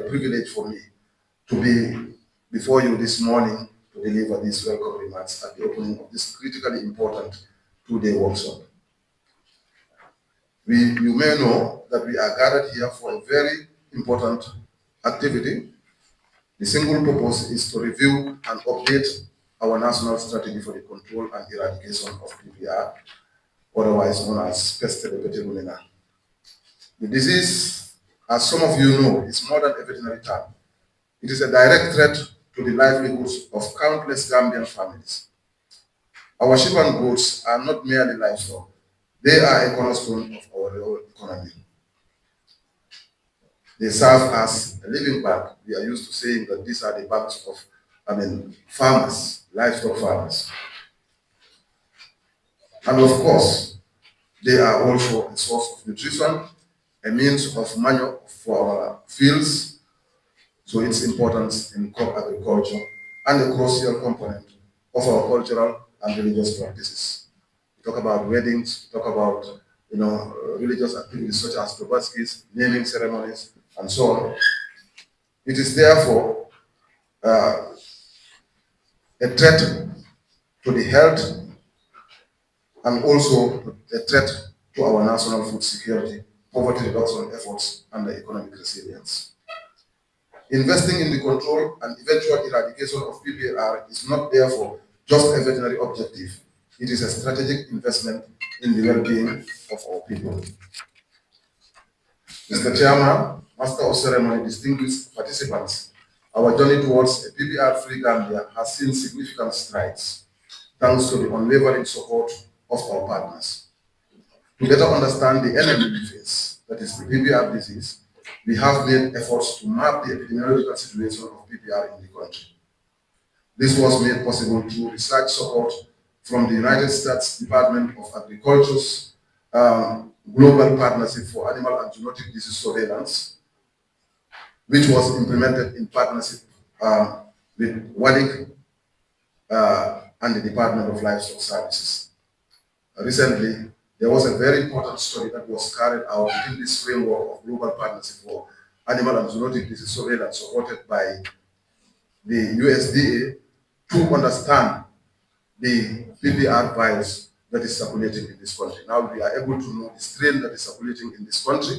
privilege for me to be before you this morning to deliver these welcome remarks at the opening of this critically important two-day workshop. You may know that we are gathered here for a very important activity. The single purpose is to review and update our national strategy for the control and eradication of PPR, otherwise known as peste repetirulina. The disease, as some of you know, is more than a veterinary term. It is a direct threat to the livelihoods of countless Gambian families. Our sheep and goats are not merely livestock. They are a cornerstone of our rural economy. They serve as a living bank. We are used to saying that these are the banks of, farmers, livestock farmers. And of course, they are also a source of nutrition, a means of manure for our fields, so its importance in crop agriculture, and a crucial component of our cultural and religious practices. We talk about weddings, we talk about religious activities such as Tobaskis, naming ceremonies, and so on. It is therefore a threat to the health and also a threat to our national food security, poverty reduction efforts, and the economic resilience. Investing in the control and eventual eradication of PPR is not therefore just a veterinary objective. It is a strategic investment in the well-being of our people. Mr. Chairman, Master of Ceremony, distinguished participants, our journey towards a PPR-free Gambia has seen significant strides, thanks to the unwavering support of our partners. To better understand the enemy we face, that is the PPR disease, we have made efforts to map the epidemiological situation of PPR in the country. This was made possible through research support from the United States Department of Agriculture's Global Partnership for Animal and Zoonotic Disease Surveillance, which was implemented in partnership with WADIC and the Department of Livestock Services. Recently, there was a very important study that was carried out in this framework of Global Partnership for Animal and Zoonotic Disease Surveillance, supported by the USDA, to understand the PPR virus that is circulating in this country. Now we are able to know the strain that is circulating in this country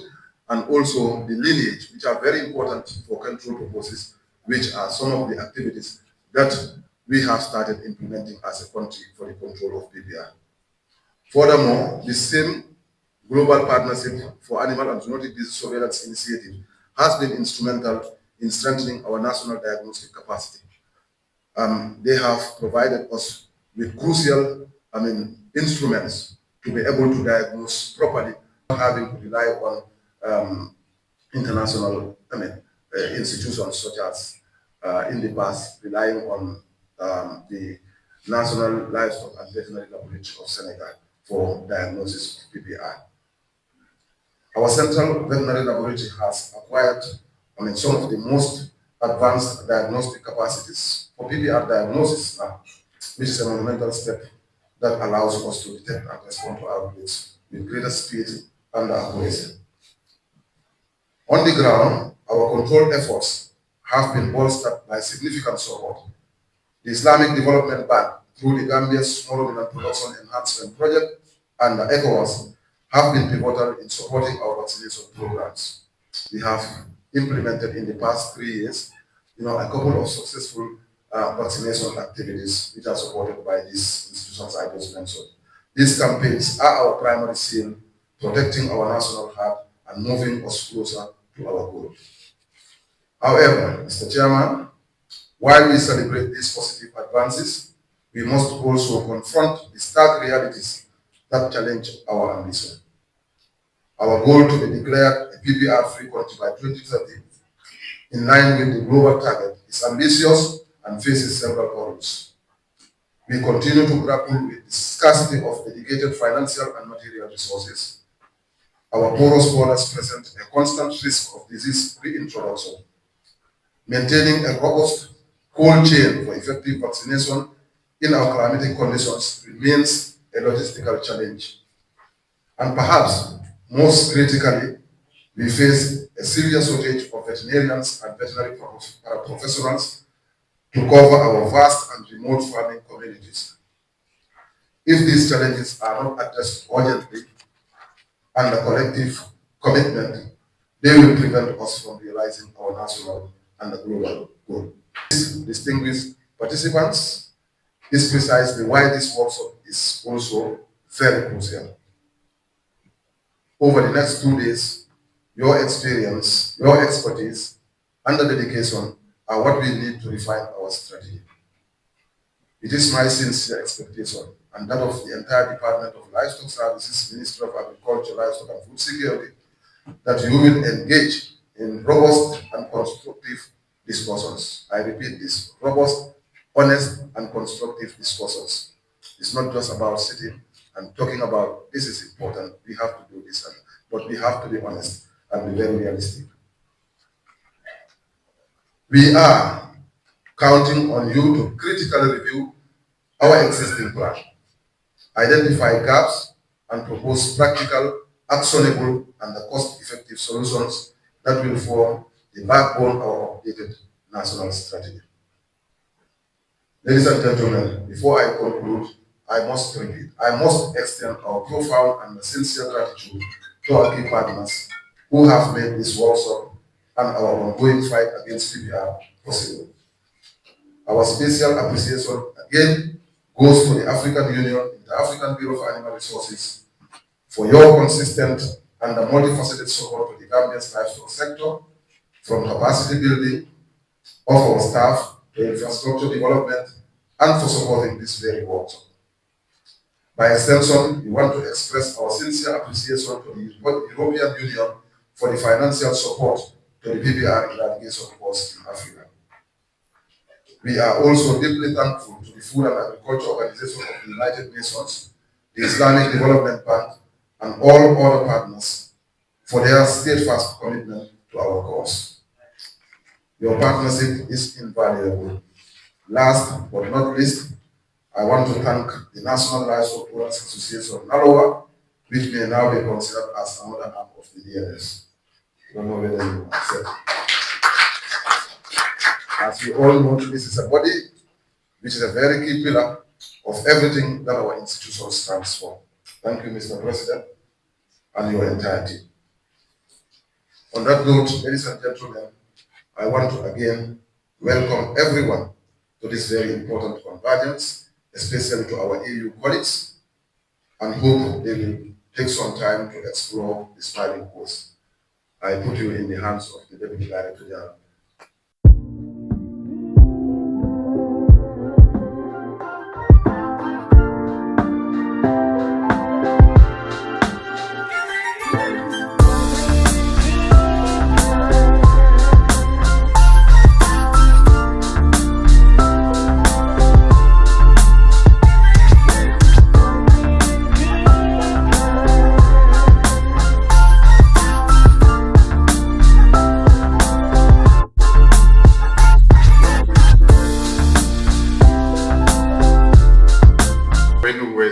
and also the lineage, which are very important for control purposes, which are some of the activities that we have started implementing as a country for the control of PPR. Furthermore, the same Global Partnership for Animal and Zoonotic Disease Surveillance Initiative has been instrumental in strengthening our national diagnostic capacity. They have provided us with crucial, instruments to be able to diagnose properly, not having to rely on international, institutions such as in the past, relying on the National Livestock and Veterinary Laboratory of Senegal for diagnosis of PPR. Our Central Veterinary Laboratory has acquired, some of the most advanced diagnostic capacities for PPR diagnosis now, which is a monumental step that allows us to detect and respond to outbreaks with greater speed and accuracy. On the ground, our control efforts have been bolstered by significant support. The Islamic Development Bank, through the Gambia's Small Ruminant Production Enhancement Project and the ECOWAS, have been pivotal in supporting our vaccination programs. We have implemented in the past 3 years, a couple of successful vaccination activities which are supported by these institutions I just mentioned. These campaigns are our primary seal, protecting our national heart and moving us closer to our goal. However, Mr. Chairman, while we celebrate these positive advances, we must also confront the stark realities that challenge our ambition. Our goal to be declared a PPR-free country by 2030, in line with the global target, is ambitious and faces several hurdles. We continue to grapple with the scarcity of dedicated financial and material resources. Our porous borders present a constant risk of disease reintroduction. Maintaining a robust cold chain for effective vaccination in our climatic conditions remains a logistical challenge. And perhaps most critically, We face a serious shortage of veterinarians and veterinary professionals to cover our vast and remote farming communities. If these challenges are not addressed urgently and a collective commitment, they will prevent us from realizing our national and global goal. Distinguished participants, is precisely why this workshop is also very crucial. Over the next 2 days, your experience, your expertise, and the dedication are what we need to refine our strategy. It is my sincere expectation and that of the entire Department of Livestock Services, Ministry of Agriculture, Livestock and Food Security, that you will engage in robust and constructive discussions. I repeat this, robust, honest, and constructive discussions. It's not just about sitting and talking about this is important, we have to do this, but we have to be honest and be very realistic. We are counting on you to critically review our existing plan, identify gaps, and propose practical, actionable, and cost-effective solutions that will form the backbone of our updated national strategy. Ladies and gentlemen, before I conclude, I must repeat, I must extend our profound and sincere gratitude to our key partners who have made this workshop and our ongoing fight against PPR possible. Our special appreciation again goes to the African Union, the African Bureau of Animal Resources, for your consistent and multifaceted support to the Gambia's livestock sector, from capacity building of our staff to infrastructure development, and for supporting this very workshop. By extension, we want to express our sincere appreciation to the European Union for the financial support to the PPR eradication course in Africa. We are also deeply thankful to the Food and Agriculture Organization of the United Nations, the Islamic Development Bank, and all other partners for their steadfast commitment to our cause. Your partnership is invaluable. Last but not least, I want to thank the National Livestock Owners Association of Nalowa, which may now be considered as another arm of the DNS. I don't know whether you accept. As we all know, this is a body which is a very key pillar of everything that our institution stands for. Thank you, Mr. President, and your entire team. On that note, ladies and gentlemen, I want to again welcome everyone to this very important convergence, especially to our EU colleagues, and hope they will take some time to explore the smiling course. I put you in the hands of the Deputy Director General.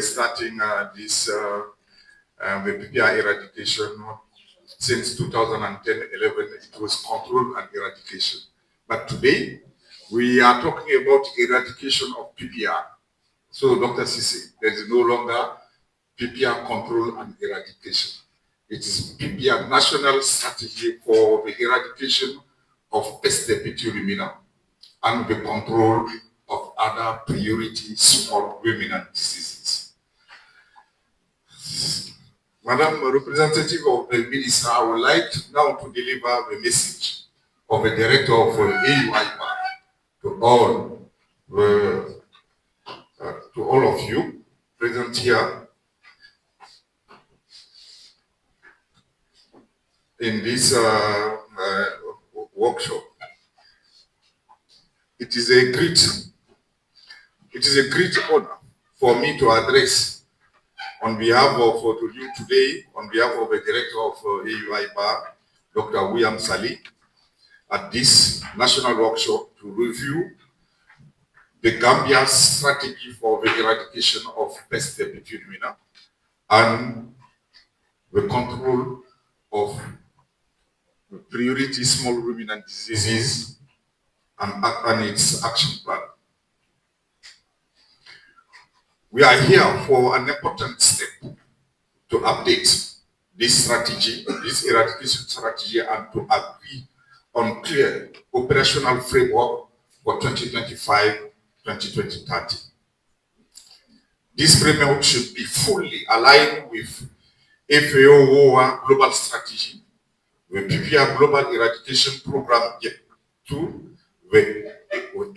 Starting this the PPR eradication since 2010-11, it was control and eradication. But today, we are talking about eradication of PPR. So, Dr. Sisi, there is no longer PPR control and eradication. It is PPR national strategy for the eradication of pest epidemic and the control of other priority small ruminant diseases. Madam Representative of the Minister, I would like now to deliver the message of the Director of AUIPA to all of you present here in this workshop. It is a great honor for me to address on behalf of to you today, on behalf of the Director of AUIPA, Dr. William Sali, at this national workshop to review the Gambia strategy for the eradication of pest epidemic and the control of priority small ruminant diseases and its action plan. We are here for an important step to update this strategy, this eradication strategy, and to agree on clear operational framework for 2025-2030. This framework should be fully aligned with FAO global strategy, the PPR global eradication program to the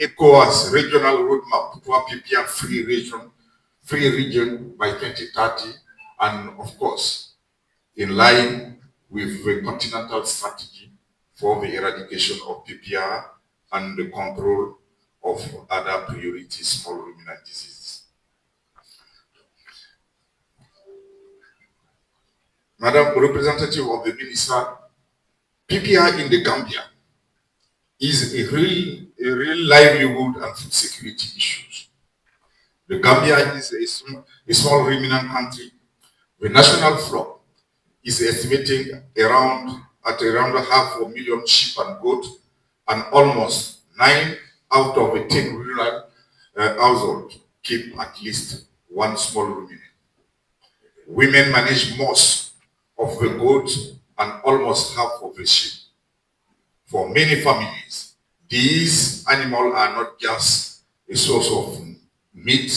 ECOWAS regional roadmap to a PPR free region by 2030, and of course, in line with the continental strategy for the eradication of PPR and the control of other priority small ruminant diseases. Madam Representative of the Minister, PPR in the Gambia is a real livelihood and food security issue. The Gambia is a small ruminant country. The national flock is estimating around 500,000 sheep and goat, and almost 9 out of the 10 rural households keep at least one small ruminant. Women manage most of the goats and almost half of the sheep. For many families, these animals are not just a source of meat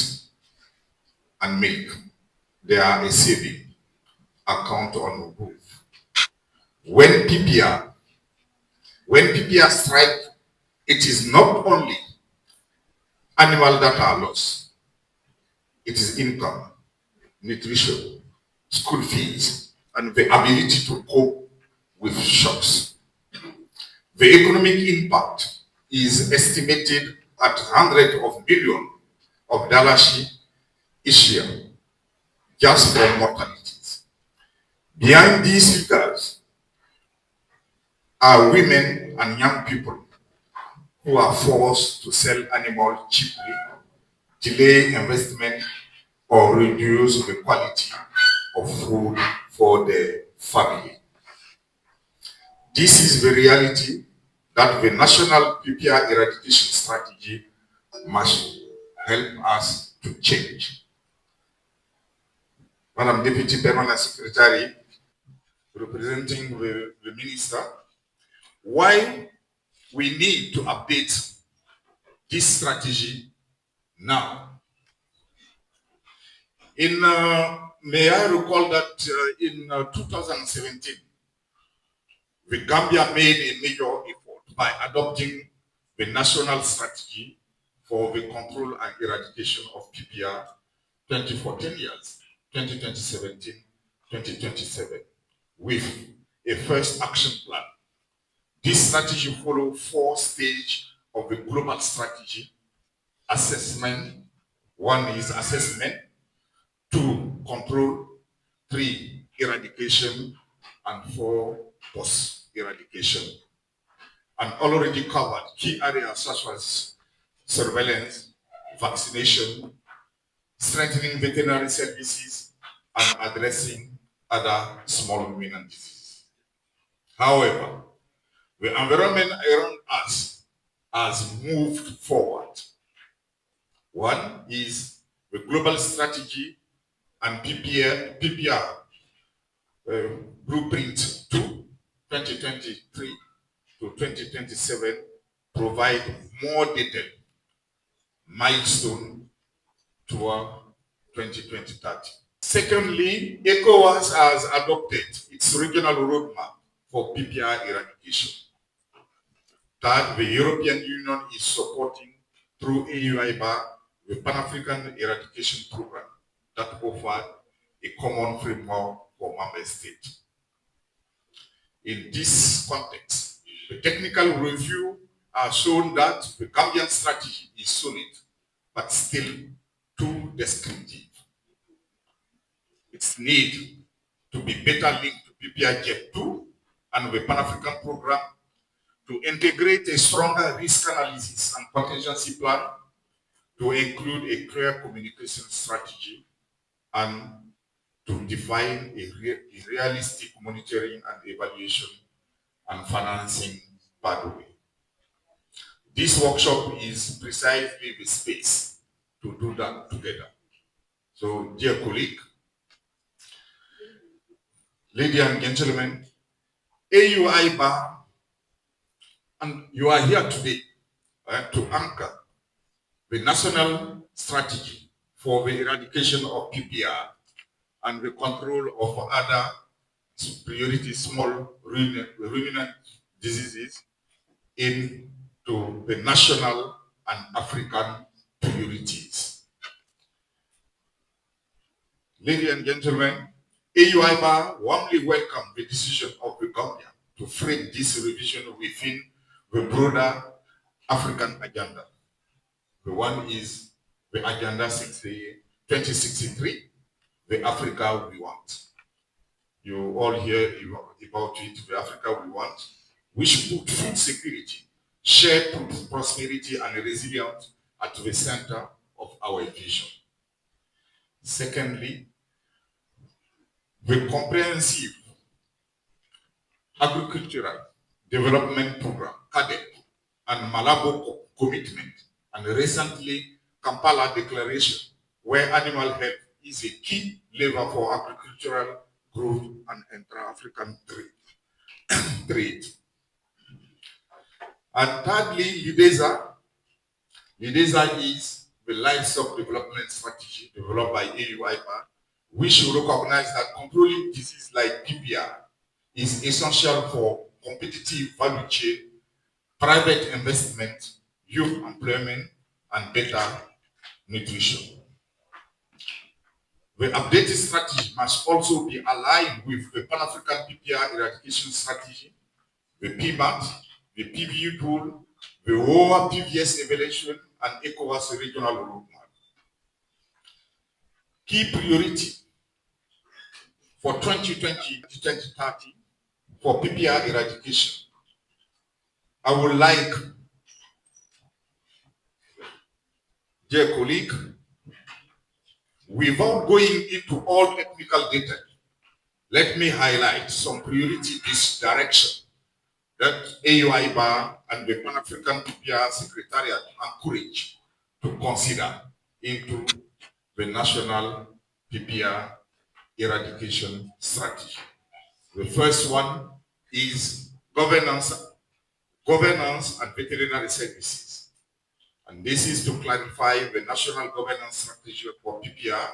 and milk, they are a saving account on the roof. When PPR strike, it is not only animals that are lost, it is income, nutrition, school fees, and the ability to cope with shocks. The economic impact is estimated at hundreds of millions of dollars each year just for mortalities. Behind these figures are women and young people who are forced to sell animals cheaply, delay investment, or reduce the quality of food for their family. This is the reality that the national PPR eradication strategy must help us to change. Madam Deputy Permanent Secretary, representing the Minister, why we need to update this strategy now. May I recall that in 2017, the Gambia made a major effort by adopting the national strategy for the control and eradication of PPR 2014 years, 2017, 2027, with a first action plan. This strategy follows 4 stages of the global strategy: assessment. 1 is assessment, 2, control, 3, eradication, and 4, post-eradication. And already covered key areas such as surveillance, vaccination, strengthening veterinary services, and addressing other small ruminant diseases. However, the environment around us has moved forward. 1 is the global strategy and PPR blueprint 2, 2023 to 2027 provide more detailed milestone toward 2030. Secondly, ECOWAS has adopted its regional roadmap for PPR eradication. Third, the European Union is supporting through AUIBA the Pan-African Eradication Program that offered a common framework for member states. In this context, the technical review has shown that the Gambian strategy is solid, but still too descriptive. Its need to be better linked to PPR JEP2 and the Pan-African program, to integrate a stronger risk analysis and contingency plan, to include a clear communication strategy, and to define a realistic monitoring and evaluation and financing pathway. This workshop is precisely the space to do that together. So, dear colleague, ladies and gentlemen, AUI Bar, and you are here today to anchor the national strategy for the eradication of PPR and the control of other priority small ruminant diseases into the national and African priorities. Ladies and gentlemen, AUIBA warmly welcome the decision of the Gambia to frame this revision within the broader African agenda. The one is the Agenda 2063, the Africa we want. You all hear about it, the Africa we want, which put food security, shared prosperity and resilience at the center of our vision. Secondly, the comprehensive agricultural development program, CADEP, and Malabo commitment, and recently Kampala declaration, where animal health is a key lever for agricultural growth and intra-African trade. And thirdly, UDESA. UDESA is the livestock development strategy developed by AUIPA, which recognize that controlling disease like PPR is essential for competitive value chain, private investment, youth employment, and better nutrition. The updated strategy must also be aligned with the Pan-African PPR eradication strategy, the PMAT, the PVU tool, the OA PVS evaluation, and ECOWAS regional roadmap. Key priority for 2020-2030 for PPR eradication. I would like, dear colleague, without going into all technical detail, let me highlight some priority this direction that AUIBA and the Pan-African PPR Secretariat encourage to consider into the national PPR eradication strategy. The first one is governance and veterinary services. And this is to clarify the national governance strategy for PPR,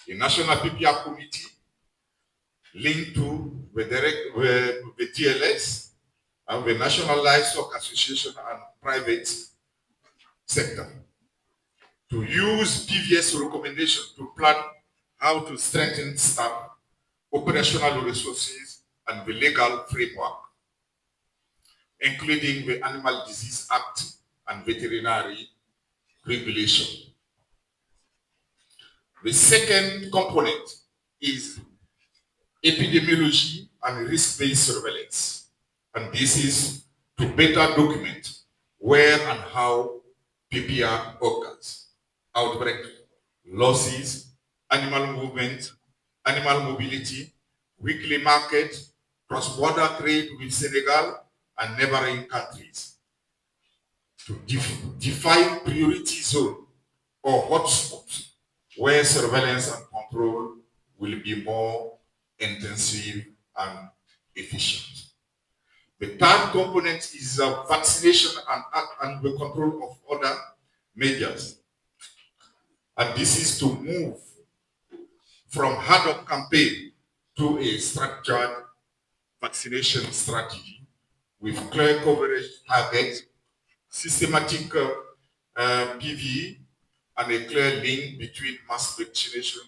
a national PPR committee linked to the TLS and the National Livestock Association and private sector to use PVS recommendation to plan how to strengthen staff, operational resources, and the legal framework, including the Animal Disease Act and veterinary regulation. The second component is epidemiology and risk-based surveillance. And this is to better document where and how PPR occurs, outbreak, losses, animal movement, animal mobility, weekly market, cross-border trade with Senegal and neighboring countries. To define priority zone or hotspots where surveillance and control will be more intensive and efficient. The third component is vaccination and the control of other measures. And this is to move from hard-up campaign to a structured vaccination strategy with clear coverage targets, systematic PV, and a clear link between mass vaccination,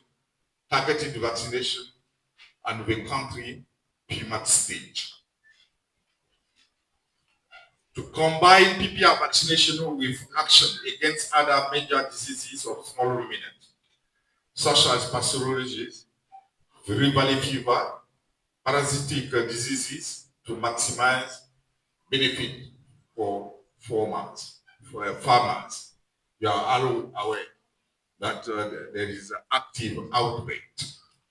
targeted vaccination, and the country PMAT stage. To combine PPR vaccination with action against other major diseases of small ruminants, such as pasteurolosis, cerebral fever, parasitic diseases, to maximize benefit for farmers. You are all aware that there is an active outbreak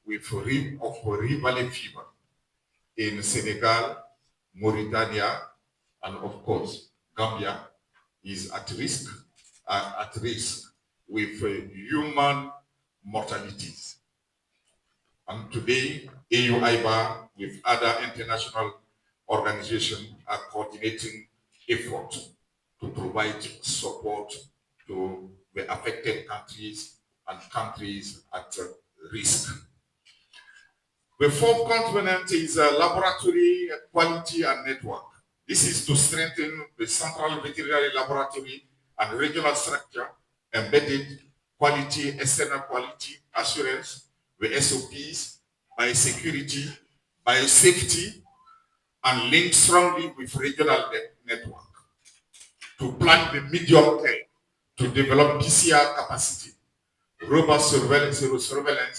with cerebral fever in Senegal Mauritania, and of course, Gambia is at risk with human mortalities. And today, AU-IBA with other international organizations are coordinating efforts to provide support to the affected countries and countries at risk. The fourth component is laboratory quality and network. This is to strengthen the central veterinary laboratory and regional structure, embedded quality, external quality assurance, the SOPs, biosecurity, biosafety, and link strongly with regional network. To plan the medium term, to develop PCR capacity, robust surveillance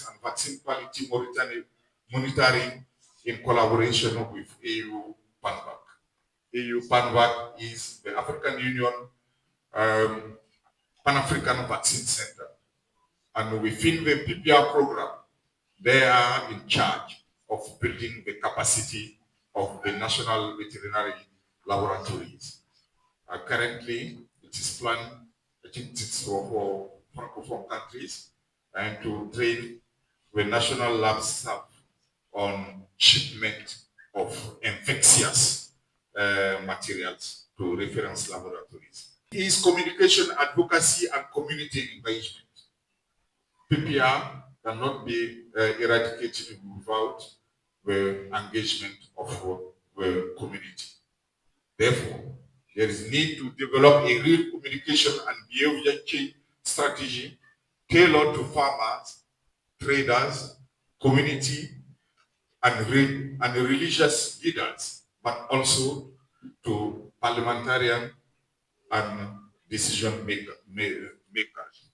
and vaccine quality monitoring in collaboration with AU PANVAC. AU PANVAC is the African Union Pan-African Vaccine Center. And within the PPR program, they are in charge of building the capacity of the national veterinary laboratories. Currently, it is planned, I think it's for Francophone countries, and to train the national lab staff on shipment of infectious materials to reference laboratories. Is communication, advocacy, and community engagement. PPR cannot be eradicated without the engagement of the community. Therefore, there is need to develop a real communication and behavior change strategy tailored to farmers, traders, community, and religious leaders, but also to parliamentarian and decision makers.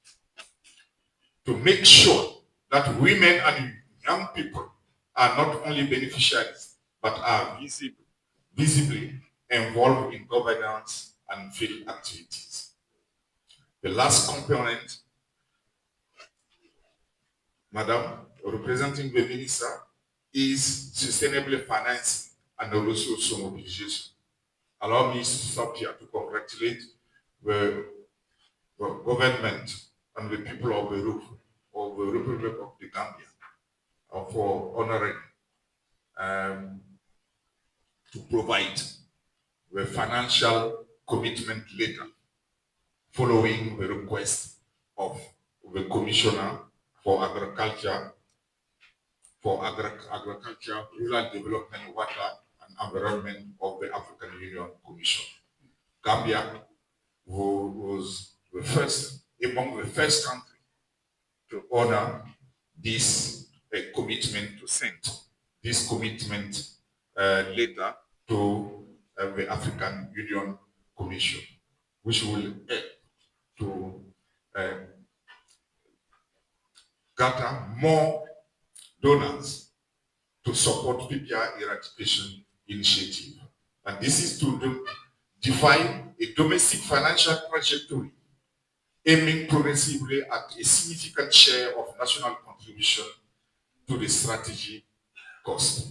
To make sure that women and young people are not only beneficiaries, but are visibly involved in governance and field activities. The last component, Madam, representing the Minister, is sustainable financing and resource mobilization. Allow me to stop here to congratulate the government and the people of the Republic of the Gambia for honoring to provide the financial commitment letter following the request of the Commissioner for Agriculture, Rural Development, Water and Environment of the African Union Commission. Gambia, who was the first, among the first country to honor this commitment, to send this commitment letter to the African Union Commission, which will help to gather more donors to support PPR eradication initiative. And this is to define a domestic financial trajectory aiming progressively at a significant share of national contribution to the strategy cost,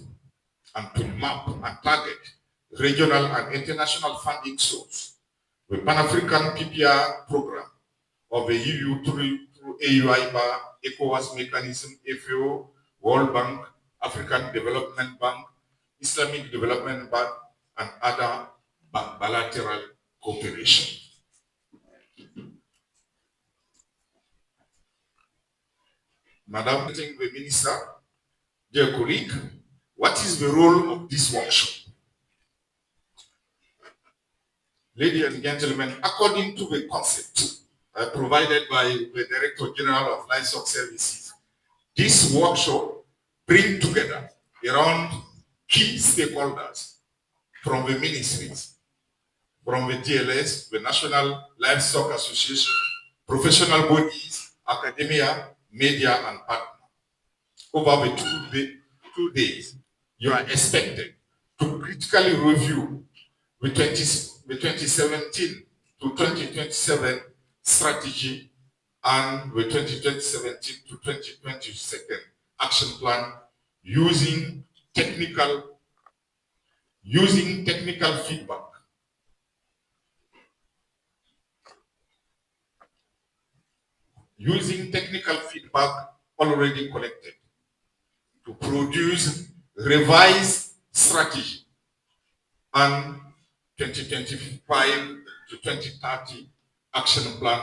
and to map and target regional and international funding source. The Pan-African PPR program of the EU through AU-IBA, ECOWAS mechanism, FAO, World Bank, African Development Bank, Islamic Development Bank, and other bilateral cooperation. Madam, the Minister, dear colleague, what is the role of this workshop? Ladies and gentlemen, according to the concept provided by the Director General of Livestock Services, this workshop brings together around key stakeholders from the ministries, from the TLS, the National Livestock Association, professional bodies, academia, media, and partners. Over the 2 days, you are expected to critically review the 2017 to 2027 strategy and the 2017 to 2022 action plan using technical using technical feedback. Using technical feedback already collected to produce revised strategy and 2025 to 2030 action plan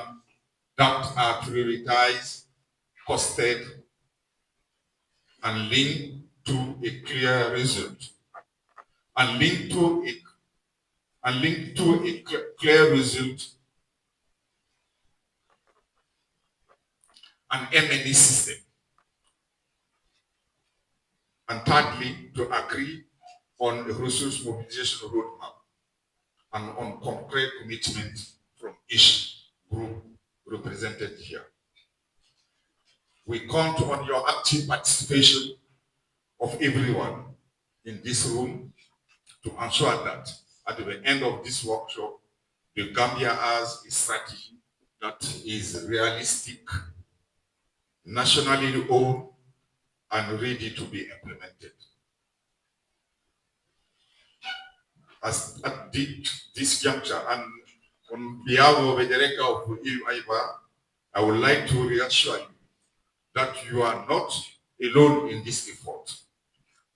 that are prioritized, costed, and linked to a clear result. And linked to a clear result and M&E system. And thirdly, to agree on a resource mobilization roadmap and on concrete commitments from each group represented here. We count on your active participation of everyone in this room to ensure that at the end of this workshop, the Gambia has a strategy that is realistic, nationally owned, and ready to be implemented. As at this juncture, and on behalf of the director of IVA, I would like to reassure you that you are not alone in this effort.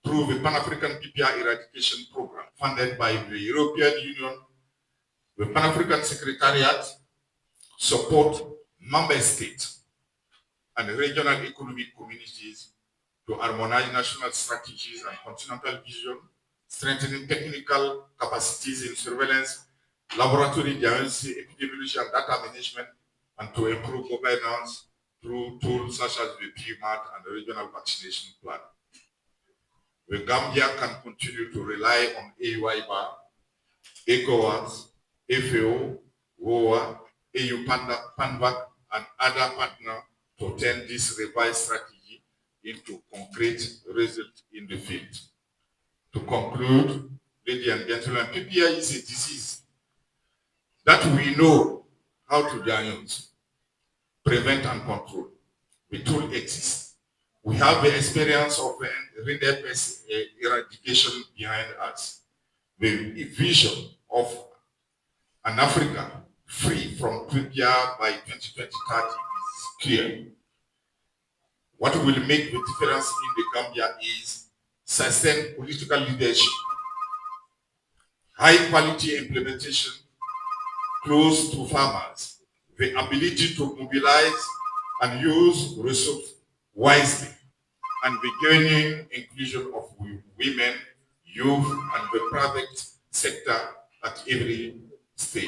Through the Pan-African PPR Eradication Program funded by the European Union, the Pan-African Secretariat support member states and regional economic communities to harmonize national strategies and continental vision, strengthening technical capacities in surveillance, laboratory diagnosis, epidemiology, and data management, and to improve governance through tools such as the PMAT and the regional vaccination plan. The Gambia can continue to rely on AUIBA, ECOWAS, FAO, WOA, AU PANVAC, and other partners to turn this revised strategy into concrete results in the field. To conclude, ladies and gentlemen, PPR is a disease that we know how to diagnose, prevent, and control. The tool exists. We have the experience of renal pest eradication behind us. The vision of an Africa free from PPR by 2030 is clear. What will make the difference in the Gambia is sustained political leadership, high quality implementation, close to farmers, the ability to mobilize and use resources wisely, and the genuine inclusion of women, youth, and the private sector at every stage.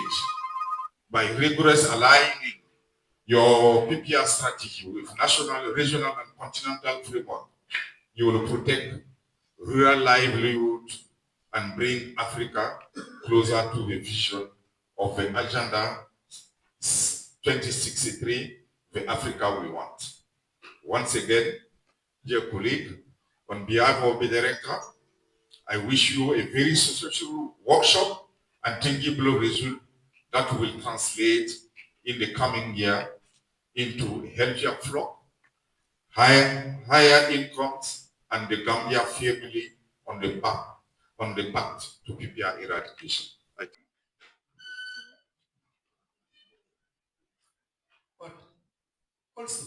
By rigorous aligning your PPR strategy with national, regional, and continental framework, you will protect rural livelihood and bring Africa closer to the vision of the Agenda 2063, the Africa we want. Once again, dear colleague, on behalf of the director, I wish you a very successful workshop and tangible result that will translate in the coming year into healthier flock, higher incomes, and the Gambia family on the path to PPR eradication. But also,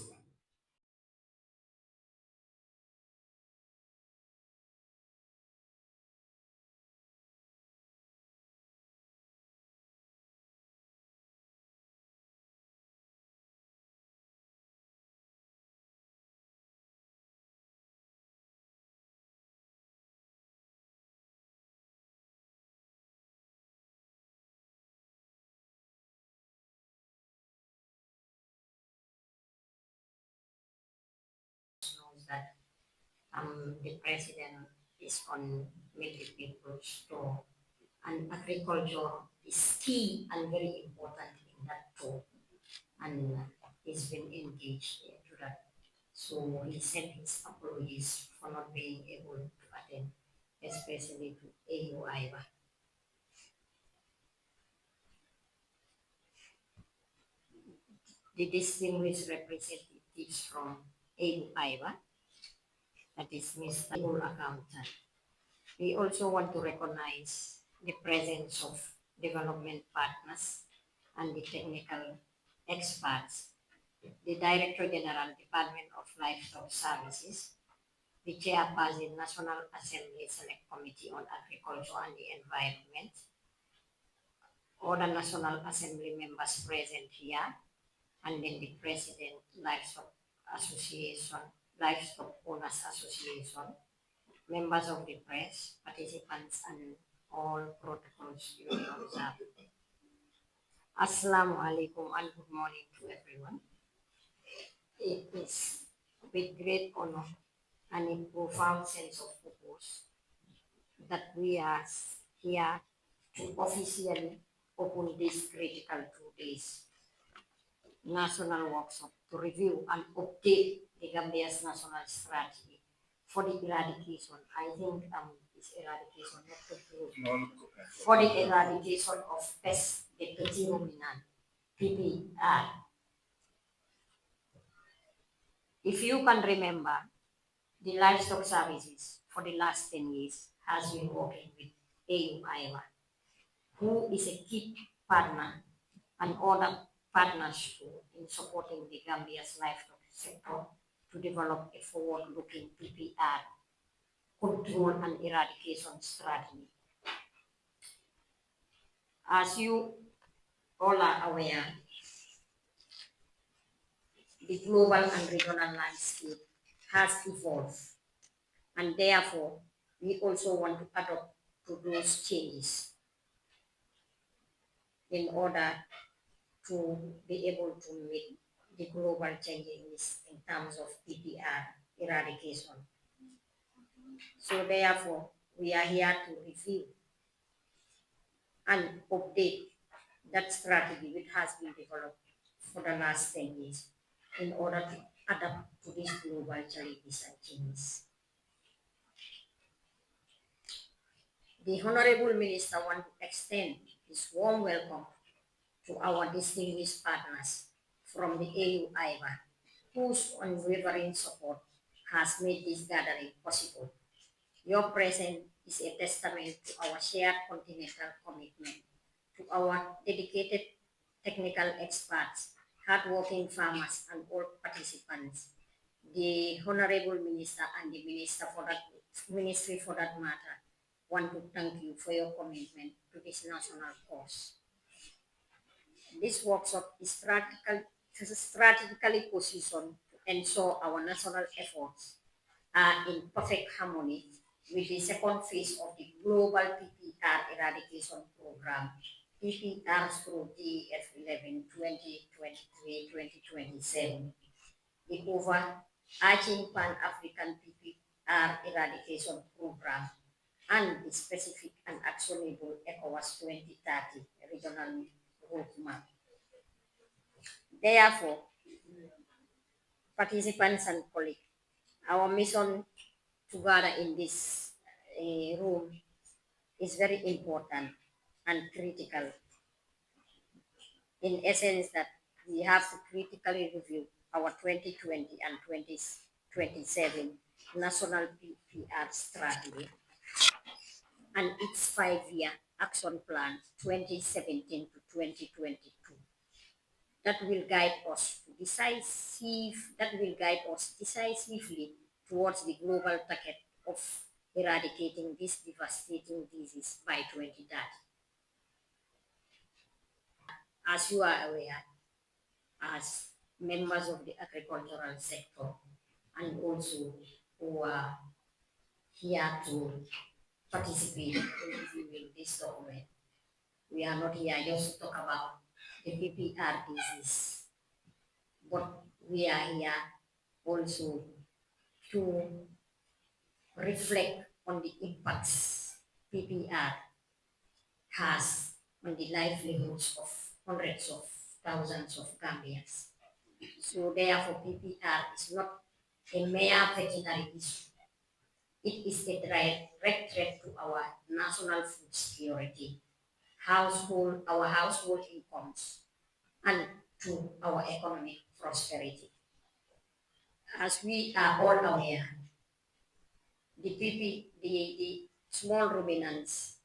knows that the president is on milk people's store, and agriculture is key and very important in that too, and he's been engaged to that. So he sent his apologies for not being able to attend, especially to AUIVA. The distinguished representatives from AUIVA, that is Mr. Accountant, We also want to recognize the presence of development partners and the technical experts, the Director General, Department of Livestock Services, the Chairperson, National Assembly Select Committee on Agriculture and the Environment, all the National Assembly members present here, and then the President, Livestock Association, Livestock Owners Association, members of the press, participants, and all protocols you will observe. Assalamu alaikum and good morning to everyone. It is with great honor and a profound sense of purpose that we are here to officially open this critical 2 days national workshop to review and update the Gambia's national strategy for the eradication. I think it's eradication, not control. For the eradication of pest, the petit ruminant, PPR. If you can remember, the livestock services for the last 10 years has been working with AU Iowa, who is a key partner and other partners too in supporting the Gambia's livestock sector to develop a forward-looking PPR control and eradication strategy. As you all are aware, the global and regional landscape has evolved, and therefore we also want to adopt to those changes in order to be able to meet the global changes in terms of PPR eradication. So therefore, we are here to review and update that strategy which has been developed for the last 10 years in order to adapt to these global challenges and changes. The Honorable Minister wants to extend his warm welcome to our distinguished partners from the AU IVA, whose unwavering support has made this gathering possible. Your presence is a testament to our shared continental commitment, to our dedicated technical experts, hardworking farmers, and all participants. The Honorable Minister and the Ministry for that matter want to thank you for your commitment to this national cause. This workshop is strategically positioned to ensure our national efforts are in perfect harmony with the second phase of the Global PPR Eradication Program, PPR through GF11 2023-2027, the overarching Pan-African PPR Eradication Program, and the specific and actionable ECOWAS 2030 regional roadmap. Therefore, participants and colleagues, our mission together in this room is very important and critical. In essence, that we have to critically review our 2020 and 2027 national PPR strategy and its 5-year action plan 2017 to 2022. That will guide us decisively towards the global target of eradicating this devastating disease by 2030. As you are aware, as members of the agricultural sector, and also who are here to participate in reviewing this document, we are not here just to talk about the PPR disease, but we are here also to reflect on the impacts PPR has on the livelihoods of hundreds of thousands of Gambians. So therefore, PPR is not a mere veterinary issue. It is a direct threat to our national food security, our household incomes, and to our economic prosperity. As we are all aware, the small ruminants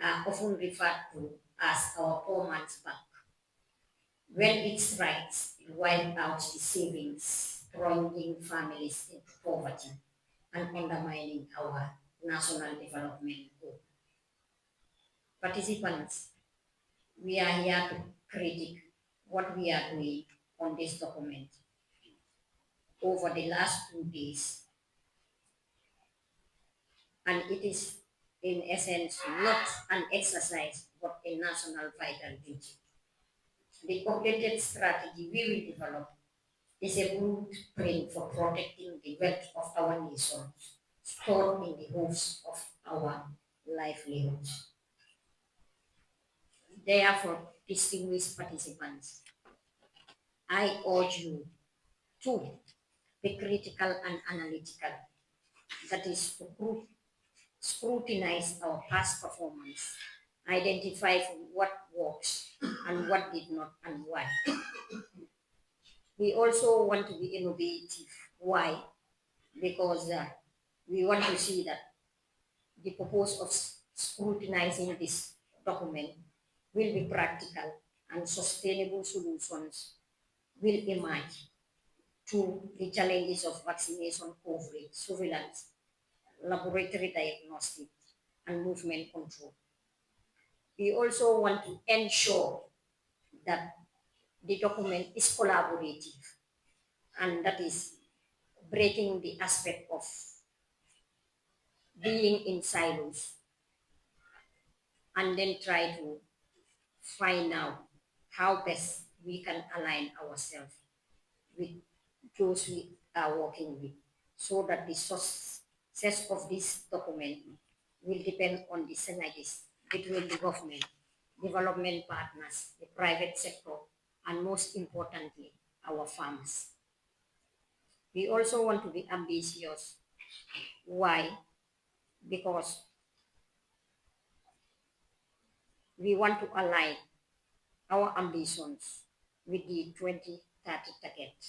are often referred to as our poor man's bank. When it strikes, it wipes out the savings, plunging families into poverty and undermining our national development goal. Participants, we are here to critique what we are doing on this document. Over the last 2 days, and it is in essence not an exercise but a national vital duty. The updated strategy we will develop is a blueprint for protecting the wealth of our nation stored in the hooves of our livelihoods. Therefore, distinguished participants, I urge you to be critical and analytical. That is to scrutinize our past performance, identify what works and what did not and why. We also want to be innovative. Why? Because we want to see that the purpose of scrutinizing this document will be practical and sustainable solutions will emerge to the challenges of vaccination coverage, surveillance, laboratory diagnostic, and movement control. We also want to ensure that the document is collaborative and that is breaking the aspect of being in silos and then try to find out how best we can align ourselves with those we are working with so that the success of this document will depend on the synergies between the government, development partners, the private sector, and most importantly, our farmers. We also want to be ambitious. Why? Because we want to align our ambitions with the 2030 target,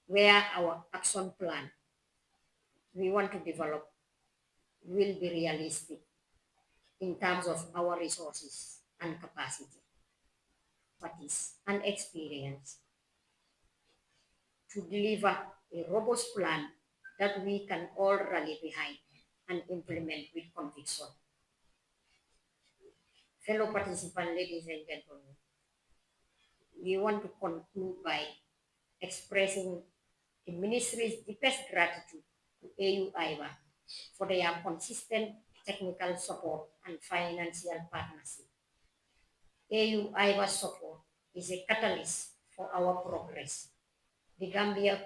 where our action plan we want to develop will be realistic in terms of our resources and capacity, expertise, and experience to deliver a robust plan that we can all rally behind and implement with conviction. Fellow participants, ladies and gentlemen, we want to conclude by expressing the ministry's deepest gratitude to AU IVA for their consistent technical support and financial partnership. AU IVA's support is a catalyst for our progress. The Gambia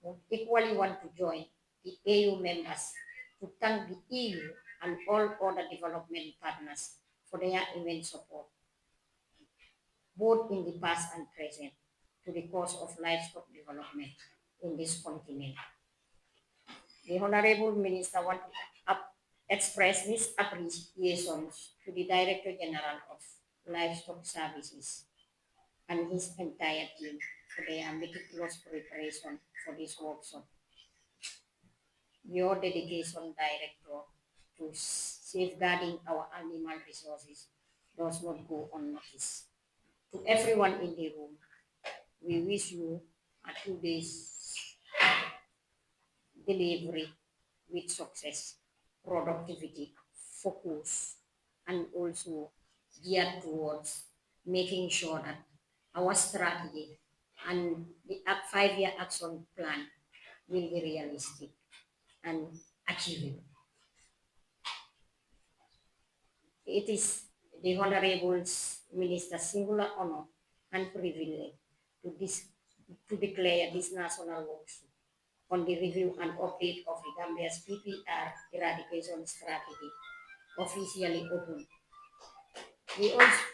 would equally want to join the AU members to thank the EU and all other development partners for their immense support, both in the past and present, to the cause of livestock development in this continent. The Honorable Minister wants to express his appreciations to the Director General of Livestock Services and his entire team for their meticulous preparation for this workshop. Your dedication, Director, to safeguarding our animal resources does not go unnoticed. To everyone in the room, we wish you a 2 days delivery with success, productivity, focus, and also geared towards making sure that our strategy and the 5-year action plan will be realistic and achievable. It is the Honorable Minister's singular honor and privilege to declare this national workshop on the review and update of the Gambia's PPR eradication strategy officially open. We also